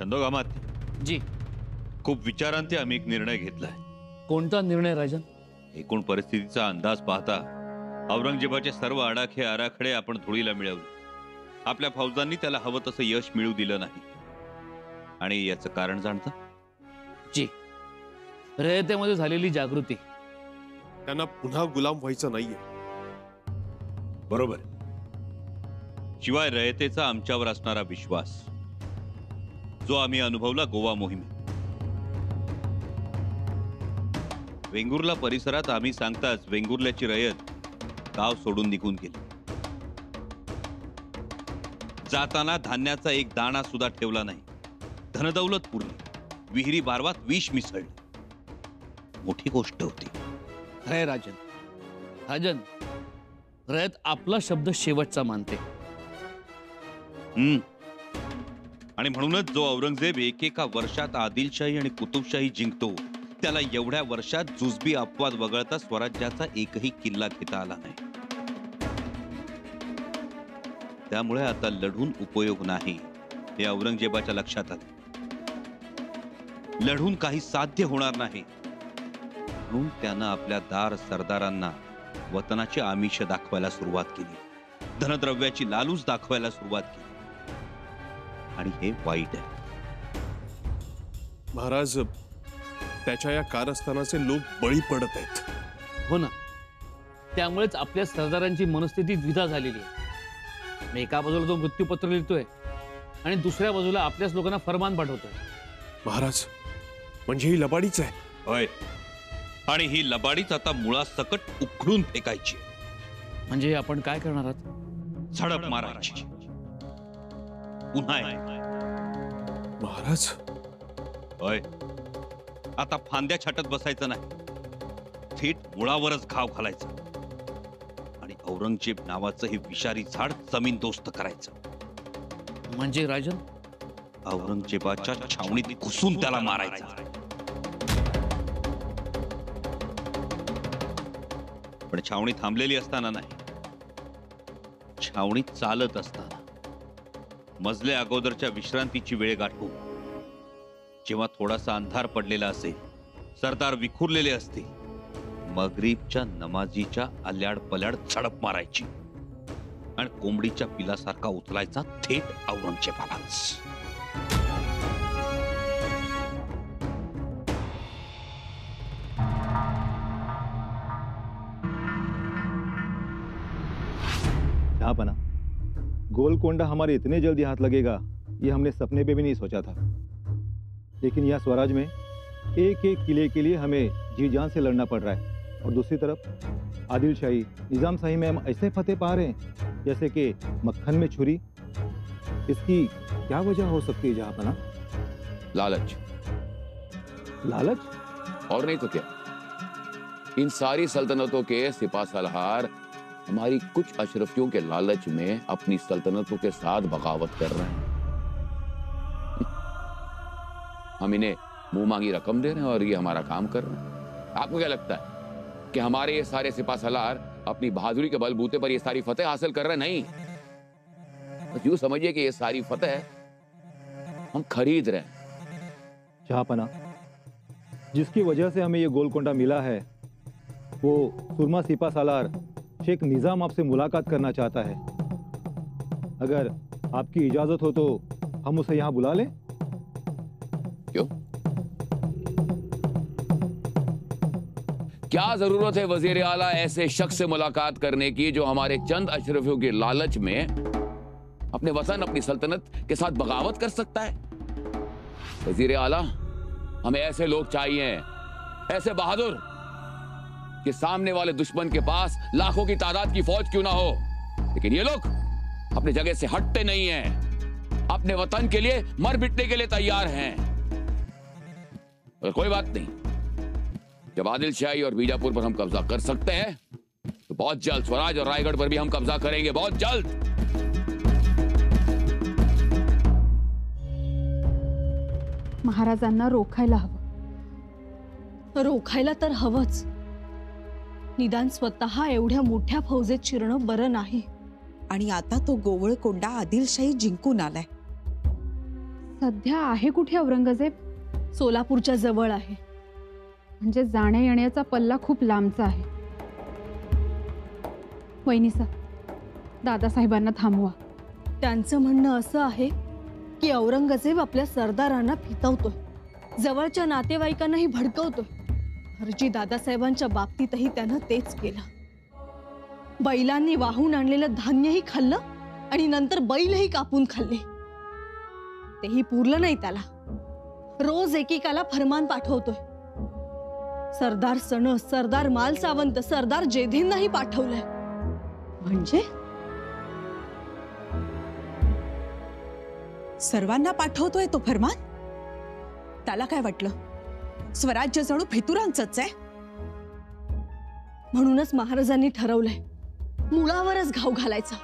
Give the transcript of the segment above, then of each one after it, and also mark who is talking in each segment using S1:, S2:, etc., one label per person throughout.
S1: छंदोगामात
S2: जी।
S1: खूप विचारांती आम्ही एक निर्णय घेतलाय.
S2: कोणता निर्णय राजन?
S1: एकूण परिस्थितीचा अंदाज पाहता औरंगजेबाचे सर्व आडाखे आराखडे आपण धुळीला मिळवले. आपल्या फौजांनी त्याला हवं तसं यश मिळू दिलं नाही. आणि याचं कारण जाणता?
S2: जी, रयतेमध्ये झालेली जागृती.
S3: त्यांना पुन्हा गुलाम व्हायचं नाहीये.
S1: बरोबर. शिवाय रयतेचा आमच्यावर असणारा विश्वास, जो आम्ही अनुभवला गोवा मोहिमेत. वेंगुर्ला परिसरात आम्ही सांगताच वेंगुर्ल्याची रयत गाव सोडून निघून गेली. जाताना धान्याचा एक दाणा सुद्धा ठेवला नाही. धनदौलत पुरली, विहिरी बारवात विष मिसळलं. मोठी गोष्ट होती.
S2: खरंय राजन. राजन, रयत आपला शब्द शेवटचा मानते.
S1: आणि म्हणूनच जो औरंगजेब एकेका वर्षात आदिलशाही आणि कुतुबशाही जिंकतो, त्याला एवढ्या वर्षात जुजबी अपवाद वगळता स्वराज्याचा एकही किल्ला घेता आला नाही. त्यामुळे आता लढून उपयोग नाही हे औरंगजेबाच्या लक्षात आलं. लढून काही साध्य होणार नाही, म्हणून त्यानं आपल्या दार सरदारांना वतनाची आमिष दाखवायला सुरुवात केली. धनद्रव्याची लालूच दाखवायला सुरुवात केली. आणि हे वाईट आहे.
S3: महाराज, त्याच्या या कारस्थानाचे लोक बळी पडत आहेत.
S2: हो ना, त्यामुळेच आपल्या सरदारांची मनस्थिती द्विधा झालेली आहे. एका बाजूला तो मृत्यूपत्र लिहितोय आणि दुसऱ्या बाजूला आपल्याच लोकांना फरमान पाठवतोय.
S3: महाराज, म्हणजे ही लबाडीच आहे.
S1: होय, आणि ही लबाडीच आता मुळासकट उखडून फेकायची.
S2: म्हणजे आपण काय करणार आहात?
S1: झडप मारायची. पुन्हा
S3: महाराज,
S1: होय, आता फांद्या छाटत बसायचं नाही. थेट मुळावरच घाव घालायचा आणि औरंगजेब नावाचं हे विषारी झाड जमीनदोस्त करायचं.
S2: म्हणजे राजन,
S1: औरंगजेबाच्या छावणीत घुसून त्याला मारायचं. पण छावणी थांबलेली असताना नाही, छावणी चालत असताना, मजले अगोदरच्या विश्रांतीची वेळ गाठून, जेव्हा थोडासा अंधार पडलेला असेल, सरदार विखुरलेले असतील, मगरीबच्या नमाजीच्या आल्याड पल्याड झडप मारायची आणि कोंबडीच्या पिलासारखा उचलायचा थेट औरंगजेबालाच.
S4: जहाँपना, गोलकोंडा हमारे इतने जल्दी हाथ लगेगा ये हमने सपने पे भी नहीं सोचा था. लेकिन यह स्वराज में एक एक किले के लिए हमें जी जान से लड़ना पड़ रहा है. और दूसरी तरफ आदिल शाही, निजाम शाही में हम ऐसे फतेह पा रहे हैं जैसे कि मक्खन में छुरी. इसकी क्या वजह हो सकती है जहाँपना?
S5: लालच.
S4: लालच?
S5: और नहीं तो क्या. इन सारी सल्तनतों के सिपा सलार हमारी कुछ अशरफियों के लालच में अपनी सल्तनतों के साथ बगावत कर रहे हैं. हम इन्हें मुंह मांगी रकम दे रहे हैं और ये हमारा काम कर रहे हैं. आपको क्या लगता है कि हमारे ये सारे सिपा सलार अपनी बहादुरी के बलबूते पर ये सारी फतेह हासिल कर रहे हैं? नहीं, बस यूं समझिए कि ये सारी फतेह हम खरीद रहे हैं.
S4: जहाँपना, जिसकी वजह से हमें ये गोलकोंडा मिला है, वो सुरमा सिपा सालार शेख निजाम आपसे मुलाकात करना चाहता है. अगर आपकी इजाजत हो तो हम उसे यहाँ बुला लें.
S5: क्यों? क्या जरूरत है वजीर आला ऐसे शख्स से मुलाकात करने की जो हमारे चंद अशरफियों के लालच में अपने वतन, अपनी सल्तनत के साथ बगावत कर सकता है? वजीर आला, हमें ऐसे लोग चाहिए, ऐसे बहादुर कि सामने वाले दुश्मन के पास लाखों की तादाद की फौज क्यों ना हो, लेकिन ये लोग अपनी जगह से हटते नहीं हैं, अपने वतन के लिए मर मिटने के लिए तैयार हैं. और कोई बात नहीं, जब आदिल शाही और बीजापुर पर हम कब्जा कर सकते हैं तो बहुत जल्द स्वराज और रायगढ़ पर भी हम कब्जा करेंगे. बहुत जल्द.
S6: महाराजांना रोखायला हवं.
S7: रोखायला तर हवंच. निदान स्वतः एवढ्या मोठ्या फौजेत शिरणं बरं नाही.
S8: आणि आता तो गोवळकोंडा आदिलशाही जिंकून आलाय.
S6: सध्या आहे कुठे औरंगजेब?
S7: सोलापूरच्या जवळ आहे.
S6: म्हणजे जाण्या येण्याचा पल्ला खूप लांबचा आहे. वहिनीसा, दादासाहेबांना थांबवा.
S7: त्यांचं म्हणणं असं आहे की औरंगजेब आपल्या सरदारांना फितवतोय, जवळच्या नातेवाईकांनाही भडकवतोय. हरजी दादासाहेबांच्या बाबतीतही त्यानं तेच केलं. बैलांनी वाहून आणलेलं धान्यही खाल्लं आणि नंतर बैलही कापून खाल्ले. तेही पुरलं नाही त्याला. रोज एकेकाला फरमान पाठवतोय. सरदार सण, सरदार माल सावंत, सरदार जेधेंनाही पाठवलंय.
S8: म्हणजे सर्वांना पाठवतोय तो फरमान? त्याला काय वाटलं स्वराज्य जणू फितुरांचंच आहे?
S7: म्हणूनच महाराजांनी ठरवलंय मुळावरच घाव घालायचा.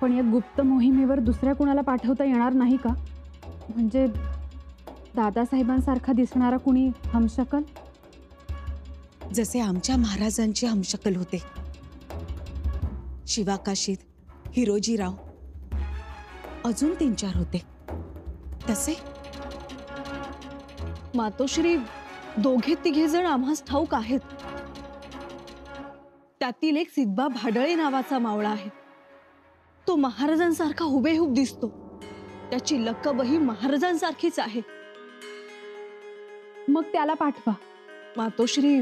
S6: पण या गुप्त मोहिमेवर दुसऱ्या कुणाला पाठवता येणार नाही का? म्हणजे दादासाहेबांसारखा दिसणारा कुणी हमशकल?
S8: जसे आमच्या महाराजांचे हमशकल होते शिवाकाशीत, हिरोजीराव, अजून 3-4 होते तसे.
S7: मातोश्री, 2-3 जण आम्हास ठाऊक आहेत. त्यातील एक सिद्बा भाडळे नावाचा मावळा आहे. तो महाराजांसारखा हुबेहूब दिसतो. त्याची लकबही महाराजांसारखीच आहे.
S6: मग त्याला पाठवा.
S7: मातोश्री,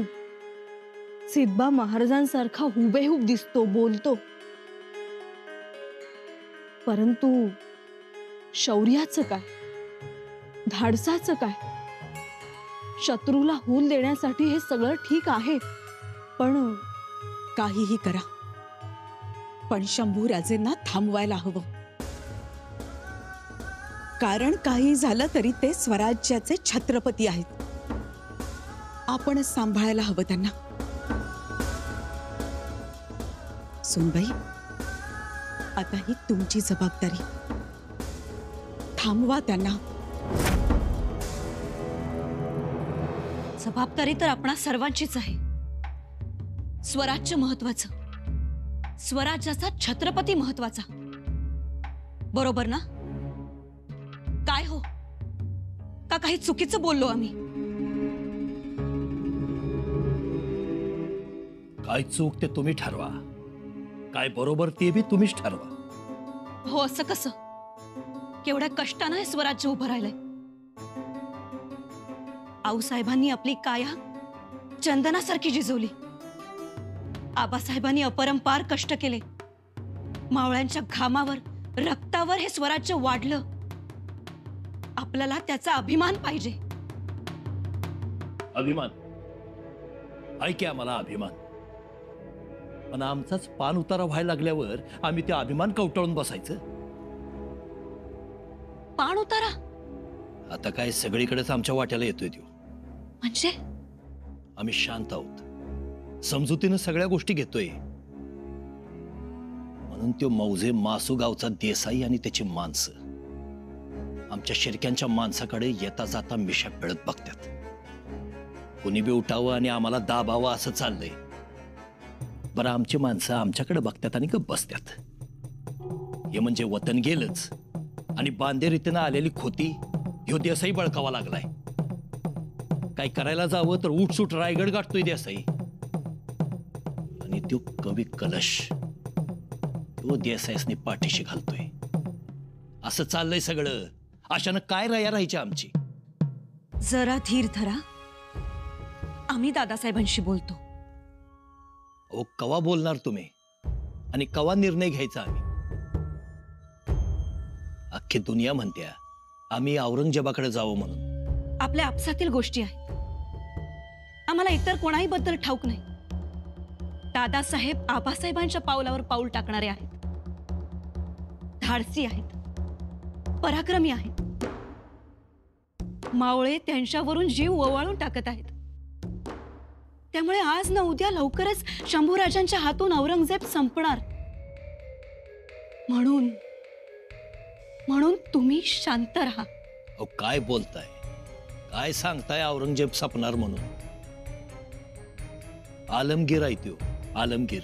S7: सिद्बा महाराजांसारखा हुबेहूब दिसतो, बोलतो, परंतु शौर्याचं काय, धाडसाचं काय? शत्रूला हूल देण्यासाठी हे सगळं ठीक आहे, पण
S8: काहीही करा, पण शंभूराजेंना थांबवायला हवं. कारण काही झालं तरी ते स्वराज्याचे छत्रपती आहेत. आपणच सांभाळायला हवं त्यांना. सुनबाई, आता ही तुमची जबाबदारी. थांबवा त्यांना.
S7: जबाबदारी तर आपणा सर्वांचीच आहे. स्वराज्य महत्वाचं, स्वराज्याचा छत्रपती महत्वाचा, बरोबर ना? काय हो, का काही चुकीचं बोललो आम्ही?
S9: काय चूक ते तुम्ही ठरवा, काय बरोबर ते बी तुम्हीच ठरवा.
S7: हो, असं कसं? केवढ्या कष्टानं हे स्वराज्य उभं राहिलंय. आऊसाहेबांनी आपली काया चंदनासारखी जिजवली. आबासाहेबांनी अपरंपार कष्ट केले. मावळ्यांच्या घामावर, रक्तावर हे स्वराज्य वाढलं. आपल्याला त्याचा अभिमान पाहिजे.
S9: अभिमान ऐके, आम्हाला अभिमान, पण आमचाच पान उतारा व्हायला लागल्यावर आम्ही ते अभिमान कवटाळून बसायचं?
S7: पाण उतारा
S9: आता काय सगळीकडेच आमच्या वाट्याला येतोय तो.
S7: म्हणजे
S9: आम्ही शांत आहोत, समजुतीनं सगळ्या गोष्टी घेतोय. म्हणून तो मौजे मासू गावचा देसाई आणि त्याची माणसं आमच्या शिरक्यांच्या माणसाकडे येता जाता मिशा पिळत बघतात. कुणी बी उठावं आणि आम्हाला दाबावं असं चाललंय. बरं, आमची माणसं आमच्याकडे बघतात आणि गप्प बसतात. हे म्हणजे वतन गेलंच आणि बांधेरीतीनं आलेली खोती ह्यो देसाई बळकावा लागलाय. काय करायला जावं तर उठसूट रायगड गाठतोय देसाई. आणि तो कवी कलश तो देसाईसनी पाठीशी घालतोय. असं चाललंय सगळं. अशानं काय राया राहायची आमची?
S7: जरा धीर धरा, आम्ही दादासाहेबांशी बोलतो.
S9: अहो, कवा बोलणार तुम्ही आणि कवा निर्णय घ्यायचा आम्ही? अख्खी दुनिया म्हणत्या आम्ही औरंगजेबाकडे जावं म्हणून.
S7: आपल्या आपसातील गोष्टी आहेत, आम्हाला इतर कोणाही बद्दल ठाऊक नाही. दादासाहेब आबासाहेबांच्या पावलावर पाऊल टाकणारे आहेत. धाडसी आहेत, पराक्रमी आहेत. मावळे त्यांच्यावरून जीव ओवाळून टाकत आहेत. त्यामुळे आज ना उद्या लवकरच शंभूराजांच्या हातून औरंगजेब संपणार. म्हणून तुम्ही शांत राहा.
S9: अहो, काय बोलताय, काय सांगताय औरंगजेब सपनार म्हणून? आलमगीर आहे त्यो, आलमगीर.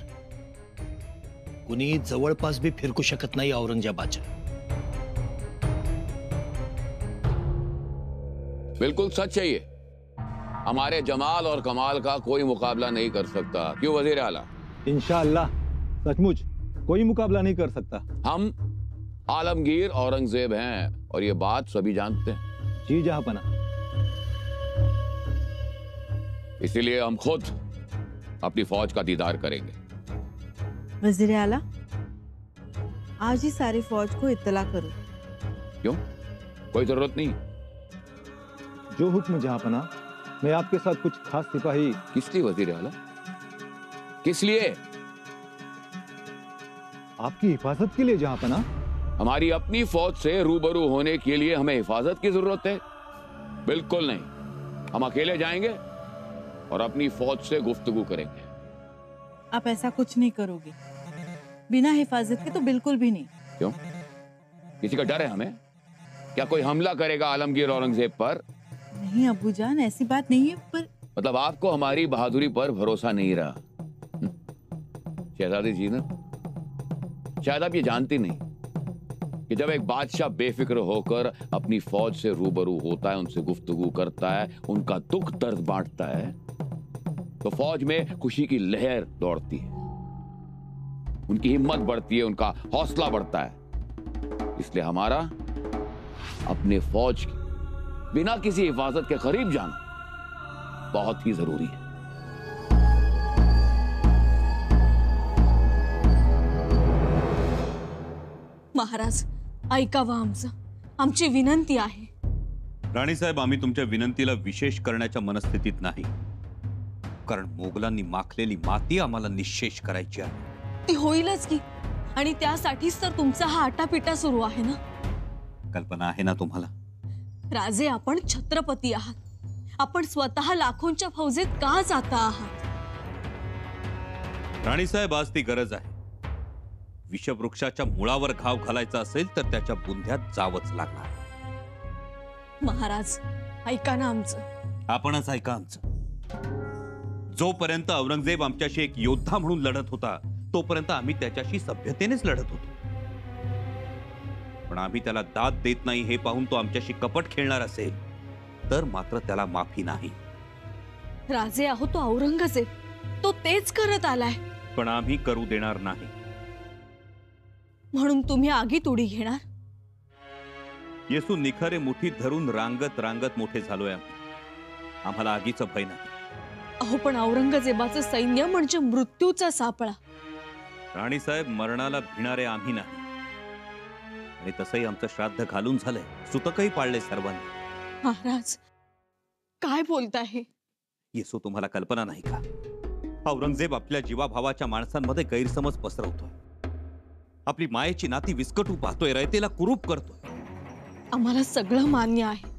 S9: कुणी जवळपास बी फिरकू शकत नाही औरंगजेबाच्या.
S5: बिल्कुल सच है ये। हमारे जमाल और कमाल का कोई मुकाबला नहीं कर सकता। क्यों वजीर आला?
S4: इंशाअल्लाह सचमुच कोई मुकाबला नहीं कर सकता।
S5: हम आलमगीर औरंगजेब हैं और ये बात सभी जानते हैं।
S4: जी जहांपना।
S5: इसीलिए हम खुद अपनी फौज का दीदार करेंगे।
S10: वजीर आला, आज ही सारी फौज को इत्तला करो।
S5: क्यों? कोई जरूरत नहीं।
S4: जो हुक्म जहांपना। मैं आपके साथ कुछ खास सिपाही।
S5: किस लिए वजीर आला? किस लिए?
S4: आपकी हिफाजत के लिए जहांपना।
S5: हमारी अपनी फौज से रूबरू होने के लिए हमें हिफाजत की जरूरत है? बिल्कुल नहीं। हम अकेले जाएंगे और अपनी फौज से गुफ्तगू करेंगे।
S10: आप ऐसा कुछ नहीं करोगे। बिना हिफाजत के तो बिल्कुल भी नहीं।
S5: क्यों? किसी का डर है हमें? क्या कोई हमला करेगा आलमगीर औरंगजेब पर?
S10: नहीं अब्बूजान, ऐसी बात नहीं है। पर
S5: मतलब आपको हमारी बहादुरी पर भरोसा नहीं रहा? शहजादी जी ना, शायद आप ये जानती नहीं कि जब एक बादशाह बेफिक्र होकर अपनी फौज से रूबरू होता है, उनसे गुफ्तगू करता है, उनका दुख दर्द बांटता है, तो फौज में खुशी की लहर दौड़ती है, उनकी हिम्मत बढ़ती है, उनका हौसला बढ़ता है। इसलिए हमारा अपने फौज की बिना किसी हिफाजत के करीब जाना बहुत ही जरूरी है।
S7: महाराज ऐकावं आमचं, आमची विनंती आहे।
S1: राणीसाहेब, आम्ही तुमच्या विनंतीला विशेष करण्याच्या मनस्थितीत नाही, कारण मोगलांनी माखलेली माती आम्हाला निश्शेष करायची आहे।
S7: ती होईलच की, आणि त्यासाठीच तर तुमचा हा आटापिटा सुरू आहे ना।
S1: कल्पना आहे ना तुम्हाला?
S7: राजे, आपण छत्रपती आहात। आपण स्वतः लाखोंच्या फौजेत का जाता आहात?
S1: राणीसाहेब, आज ती गरज आहे। विषवृक्षाच्या मुळावर घाव घालायचा असेल तर त्याच्या बुंध्यात जावंच लागणार।
S7: महाराज ऐका ना आमचं।
S1: आपणच ऐका आमचं। जोपर्यंत औरंगजेब आमच्याशी एक योद्धा म्हणून लढत होता, तोपर्यंत आम्ही त्याच्याशी सभ्यतेनेच लढत होतो। पण आम्ही त्याला दाद देत नाही हे पाहून तो आमच्याशी कपट खेळणार असेल तर मात्र त्याला माफी नाही।
S7: राजे आहो तो औरंगजेब, तो तेच करत आलाय।
S1: पण आम्ही करू देणार नाही।
S7: म्हणून तुम्ही आगीत उडी घेणार?
S1: येसू निखरे मुठीत धरून रांगत रांगत मोठे झालोय आम्ही। आम्हाला आगीचं भय नाही।
S7: अहो पण औरंगजेबाचं सैन्य म्हणजे मृत्यूचा सापळा।
S1: राणीसाहेब, मरणाला भिणारे आम्ही नाही, आणि तसंही आमचं श्राद्ध घालून झालंय, सुतकही पाळले सर्वांनी।
S7: महाराज काय बोलताय?
S1: येसू, तुम्हाला कल्पना नाही का? औरंगजेब आपल्या जीवाभावाच्या माणसांमध्ये गैरसमज पसरवतोय, आपली मायेची नाती विस्कटू पाहतोय, रयतेला कुरूप करतोय।
S7: आम्हाला सगळं मान्य आहे,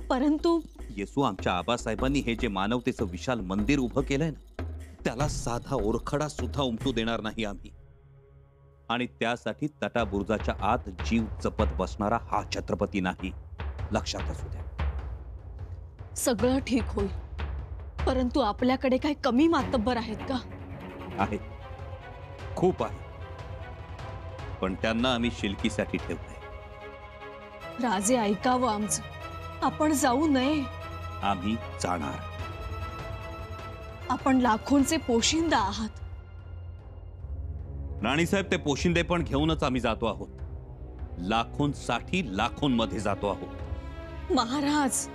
S7: परंतु
S1: येसू, आमच्या आबासाहेबांनी हे जे मानवतेचं विशाल मंदिर उभं केलंय ना, त्याला साधा ओरखडा सुद्धा उमटू देणार नाही आम्ही। आणि त्यासाठी तटाबुर्जाच्या आत जीव जपत बसणारा हा छत्रपती नाही, लक्षात असू द्या।
S7: सगळं ठीक होईल, परंतु आपल्याकडे काही कमी मातब्बर आहेत का?
S1: आहेत, खूप आहे, पण त्यांना आम्ही शिलकीसाठी ठेवलंय।
S7: राजे ऐकावं आमचं, आपण जाऊ नये।
S1: आम्ही जाणार।
S7: आपण लाखोंचे पोशिंदा आहात।
S1: राणीसाहेब, ते पोशिंदे पण घेऊनच आम्ही जातो आहोत। लाखोंसाठी लाखोंमध्ये जातो आहोत।
S7: महाराज,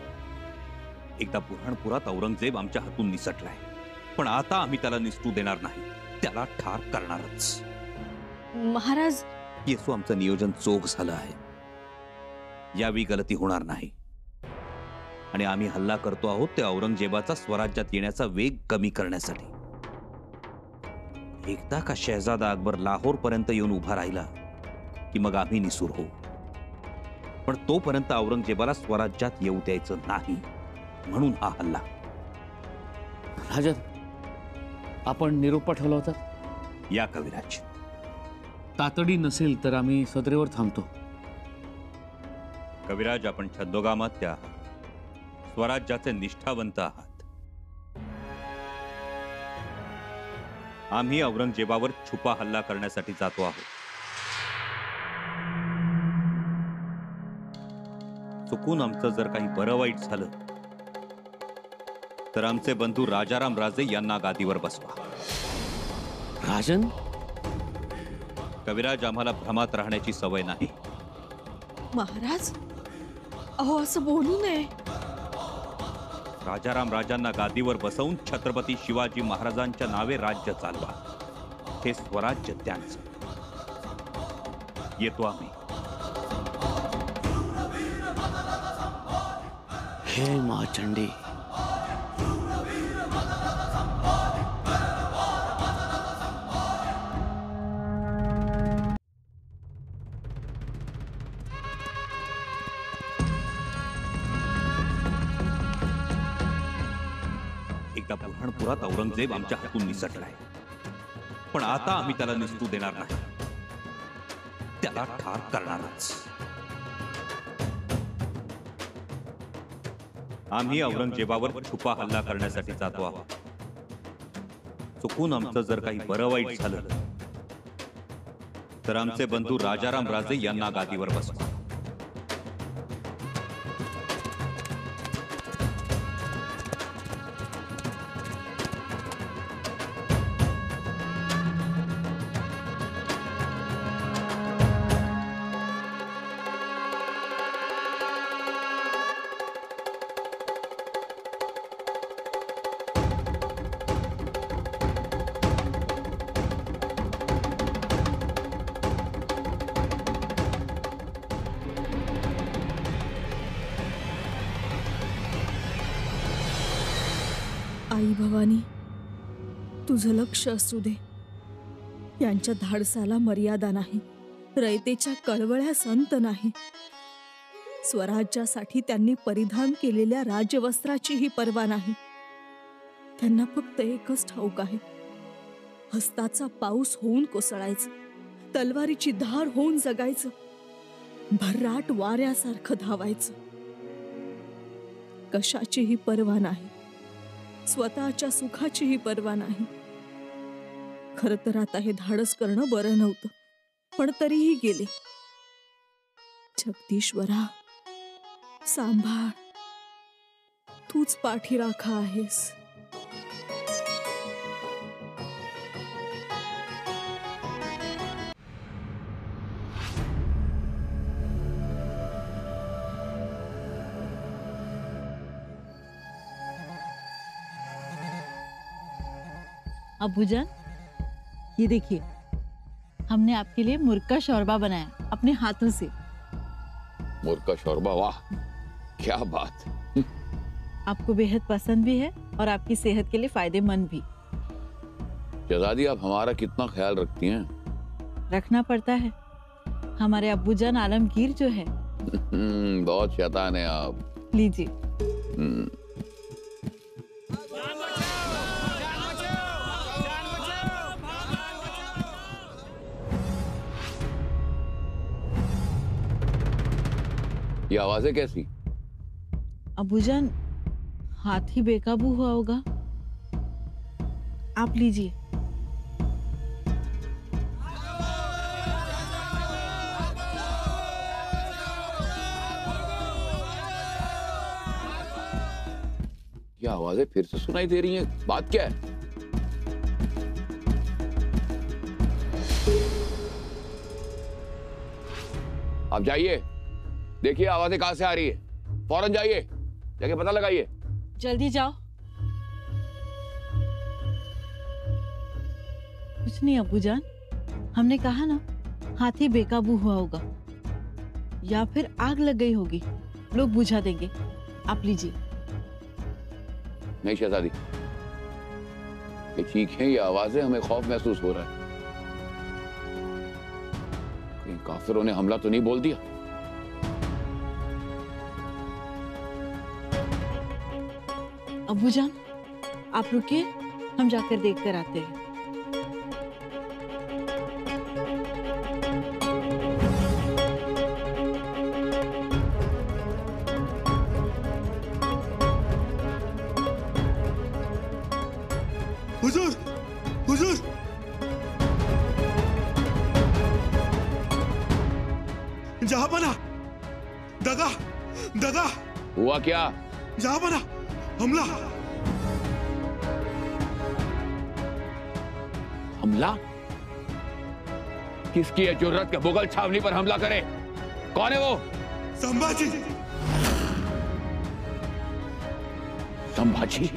S1: एकदा बुऱ्हाणपुरात औरंगजेब आमच्या हातून निसटलाय, पण आता आम्ही त्याला निसटू देणार नाही, त्याला ठार करणारच।
S7: महाराज,
S1: येसू, आमचं नियोजन चोख झालं आहे, यावी गलती होणार नाही। आणि आम्ही हल्ला करतो आहोत ते औरंगजेबाचा स्वराज्यात येण्याचा वेग कमी करण्यासाठी। एकदा का शहजादा अकबर लाहोर पर्यंत येऊन उभा राहिला की मग आम्ही निसूर होऊ, पण तोपर्यंत औरंगजेबाला स्वराज्यात येऊ द्यायचं नाही, म्हणून हा हल्ला।
S2: राजा, आपण निरोप पाठवला होता?
S1: या कविराज।
S2: तातडी नसेल तर आम्ही सदरेवर थांबतो।
S1: कविराज, आपण छद्मोगामात्य आहात, स्वराज्याचे निष्ठावंत आहात। आम्ही औरंगजेबावर छुपा हल्ला करण्यासाठी जातो आहोत। चुकून आमचं जर काही बरं वाईट झालं तर आमचे बंधू राजाराम राजे यांना गादीवर बसवा.
S2: राजन,
S1: कविराज, आम्हाला भ्रमात राहण्याची सवय नाही.
S7: महाराज, अहो असं बोलू नये.
S1: राजाराम राजांना गादीवर बसवून छत्रपती शिवाजी महाराजांच्या नावे राज्य चालवा. हे स्वराज्य त्यांचं. येतो आम्ही.
S2: हे महाचंडी,
S1: एकदा बुरहाणपुरात औरंगजेब आमच्या हातून निसटलाय, पण आता आम्ही त्याला निसटू देणार नाही. त्याला ठार करणारच. आम्ही औरंगजेबावर छुपा हल्ला करण्यासाठी जातो आहोत. चुकून आमचं जर काही बरं वाईट झालं तर आमचे बंधू राजाराम राजे यांना गादीवर बसवा.
S7: आई भवानी, तुझं लक्ष असू दे. यांच्या धाडसाला मर्यादा नाही, रयतेच्या कळवळ्यास अंत नाही. स्वराज्यासाठी त्यांनी परिधान केलेल्या राजवस्त्राचीही पर्वा नाही. त्यांना फक्त एकच ठाऊक आहे, हस्ताचा पाऊस होऊन कोसळायचं, तलवारीची धार होऊन जगायचं, भर्राट वाऱ्यासारखं धावायचं. कशाचीही पर्वा नाही, स्वतःच्या सुखाचीही पर्वा नाही. खरं तर आता हे धाडस करणं बरं नव्हतं, पण तरीही गेले. जगदीश्वरा, सांभाळ, तूच पाठीराखा आहेस.
S10: अबूजान, ये देखिए, हमने आपके लिए मुर्गा शोरबा बनाया अपने हाथों से.
S5: मुर्गा शोरबा, वाह क्या बात.
S10: आपको बेहद पसंद भी है और आपकी सेहत के लिए फायदेमंद भी.
S5: शहजादी, आप हमारा कितना ख्याल रखती हैं.
S10: रखना पड़ता है. हमारे अब्बूजान आलमगीर जो है
S5: बहुत शैतान है आप.
S10: लीजिए.
S5: ये आवाजें कैसी.
S10: अबूजान, हाथी बेकाबू हुआ होगा. आप लीजिए.
S5: ये आवाजें फिर से सुनाई दे रही हैं. बात क्या है. आप जाइए, देखिए आवाजें कहां से आ रही है. फौरन जाइए, जाके पता लगाइए.
S10: जल्दी जाओ. कुछ नहीं अबूजान, हमने कहा ना, हाथी बेकाबू हुआ होगा या फिर आग लग गई होगी. लोग बुझा देंगे. आप लीजिए.
S5: नहीं शहजादी, ये चीखें, ये आवाजें, हमें खौफ महसूस हो रहा है. कहीं काफिरों ने हमला तो नहीं बोल दिया.
S10: अबूजान, आप रुकिए, हम जाकर देख कर आते हैं.
S3: हुजूर, हुजूर, जहांपना, दगा, दगा.
S5: हुआ क्या.
S3: जहांपना, हमला,
S5: हमला? किसकी है जुर्रत के मुगल छावनी पर हमला करे? कौन है वो?
S3: संभाजी।
S5: संभाजी?